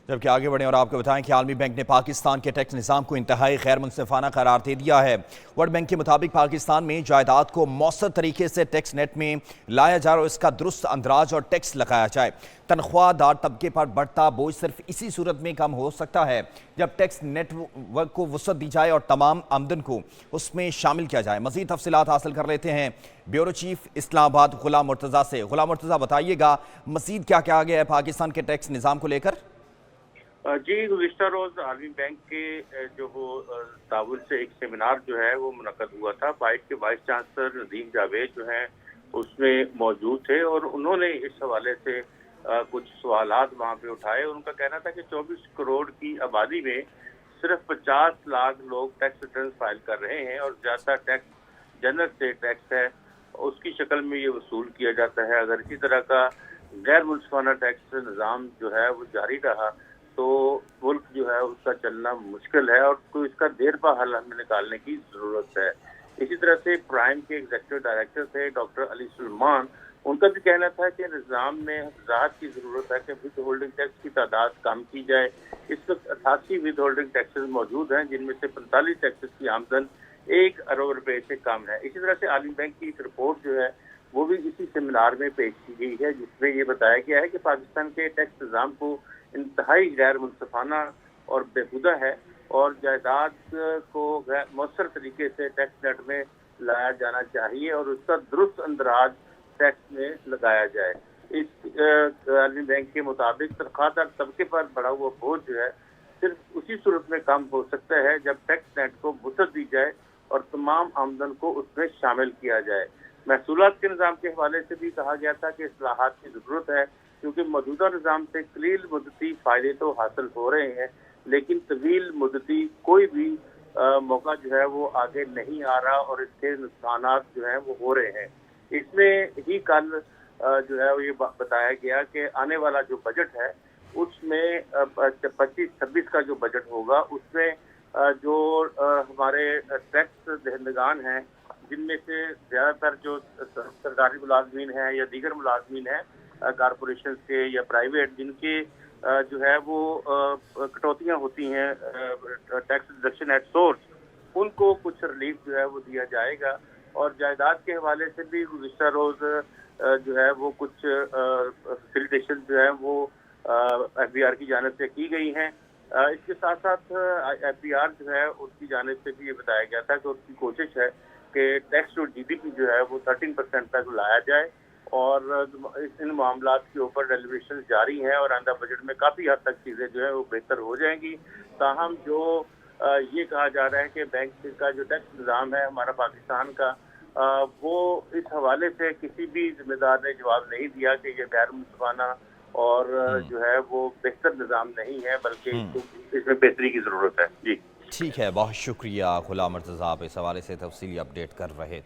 جبکہ آگے بڑھیں اور آپ کو بتائیں کہ عالمی بینک نے پاکستان کے ٹیکس نظام کو انتہائی غیر منصفانہ قرار دے دیا ہے۔ ورلڈ بینک کے مطابق پاکستان میں جائیداد کو مؤثر طریقے سے ٹیکس نیٹ میں لایا جائے اور اس کا درست اندراج اور ٹیکس لگایا جائے۔ تنخواہ دار طبقے پر بڑھتا بوجھ صرف اسی صورت میں کم ہو سکتا ہے جب ٹیکس نیٹ ورک کو وسعت دی جائے اور تمام آمدن کو اس میں شامل کیا جائے۔ مزید تفصیلات حاصل کر لیتے ہیں بیورو چیف اسلام آباد غلام مرتضیٰ سے۔ غلام مرتضیٰ، بتائیے گا مزید کیا کہا گیا ہے پاکستان کے ٹیکس نظام کو لے کر؟ جی، گزشتہ روز عالمی بینک کے جو تعاون سے ایک سیمینار جو ہے وہ منعقد ہوا تھا۔ بائٹ کے وائس چانسلر ندیم جاوید جو ہیں اس میں موجود تھے اور انہوں نے اس حوالے سے کچھ سوالات وہاں پہ اٹھائے۔ ان کا کہنا تھا کہ 24 کروڑ کی آبادی میں صرف 50 لاکھ لوگ ٹیکس ریٹرن فائل کر رہے ہیں اور زیادہ ٹیکس جنرل سے ٹیکس ہے اس کی شکل میں یہ وصول کیا جاتا ہے۔ اگر اسی طرح کا غیر منصفانہ ٹیکس نظام جو ہے وہ جاری رہا تو ملک جو ہے اس کا چلنا مشکل ہے اور تو اس کا دیر پا حل ہمیں نکالنے کی ضرورت ہے۔ اسی طرح سے پرائم کے ایگزیکٹو ڈائریکٹر تھے ڈاکٹر علی سلمان، ان کا بھی کہنا تھا کہ نظام میں وضاحت کی ضرورت ہے کہ ود ہولڈنگ ٹیکس کی تعداد کم کی جائے۔ اس وقت 88 ود ہولڈنگ ٹیکسز موجود ہیں جن میں سے 45 ٹیکسز کی آمدن 1 ارب روپے سے کم ہے۔ اسی طرح سے عالمی بینک کی ایک رپورٹ جو ہے وہ بھی اسی سیمینار میں پیش کی گئی ہے جس میں یہ بتایا گیا ہے کہ پاکستان کے ٹیکس نظام کو انتہائی غیر منصفانہ اور بےہودہ ہے اور جائیداد کو مؤثر طریقے سے ٹیکس نیٹ میں لایا جانا چاہیے اور اس کا درست اندراج ٹیکس میں لگایا جائے۔ اس عالمی بینک کے مطابق تنخواہ دار طبقے پر بڑھا ہوا بوجھ جو ہے صرف اسی صورت میں کم ہو سکتا ہے جب ٹیکس نیٹ کو وسعت دی جائے اور تمام آمدن کو اس میں شامل کیا جائے۔ محصولات کے نظام کے حوالے سے بھی کہا گیا تھا کہ اصلاحات کی ضرورت ہے کیونکہ موجودہ نظام سے قلیل مدتی فائدے تو حاصل ہو رہے ہیں لیکن طویل مدتی کوئی بھی موقع جو ہے وہ آگے نہیں آ رہا اور اس کے نقصانات جو ہیں وہ ہو رہے ہیں۔ اس میں ہی کل جو ہے یہ بتایا گیا کہ آنے والا جو بجٹ ہے اس میں 25-26 کا جو بجٹ ہوگا اس میں جو ہمارے ٹیکس دہندگان ہیں جن میں سے زیادہ تر جو سرکاری ملازمین ہیں یا دیگر ملازمین ہیں کارپوریشن کے یا پرائیویٹ جن کے جو ہے وہ کٹوتیاں ہوتی ہیں ٹیکس ڈیڈکشن ایٹ سورس، ان کو کچھ ریلیف جو ہے وہ دیا جائے گا۔ اور جائیداد کے حوالے سے بھی گزشتہ روز جو ہے وہ کچھ فیسیلیٹیشن جو ہے وہ ایف بی آر کی جانب سے کی گئی ہیں۔ اس کے ساتھ ساتھ ایف بی آر جو ہے اس کی جانب سے بھی یہ بتایا گیا تھا کہ اس کی کوشش ہے کہ tax to G D P جو ہے وہ 13% تک لایا جائے اور ان معاملات کے اوپر ڈیلیبریشن جاری ہیں اور آئندہ بجٹ میں کافی حد تک چیزیں جو ہے وہ بہتر ہو جائیں گی۔ تاہم جو یہ کہا جا رہا ہے کہ بینک کا جو ٹیکس نظام ہے ہمارا پاکستان کا وہ اس حوالے سے کسی بھی ذمہ دار نے جواب نہیں دیا کہ یہ غیر منصفانہ اور جو ہے وہ بہتر نظام نہیں ہے بلکہ اس میں بہتری کی ضرورت ہے۔ جی ٹھیک ہے، بہت شکریہ غلام مرتضیٰ، آپ اس حوالے سے تفصیلی اپڈیٹ کر رہے تھے۔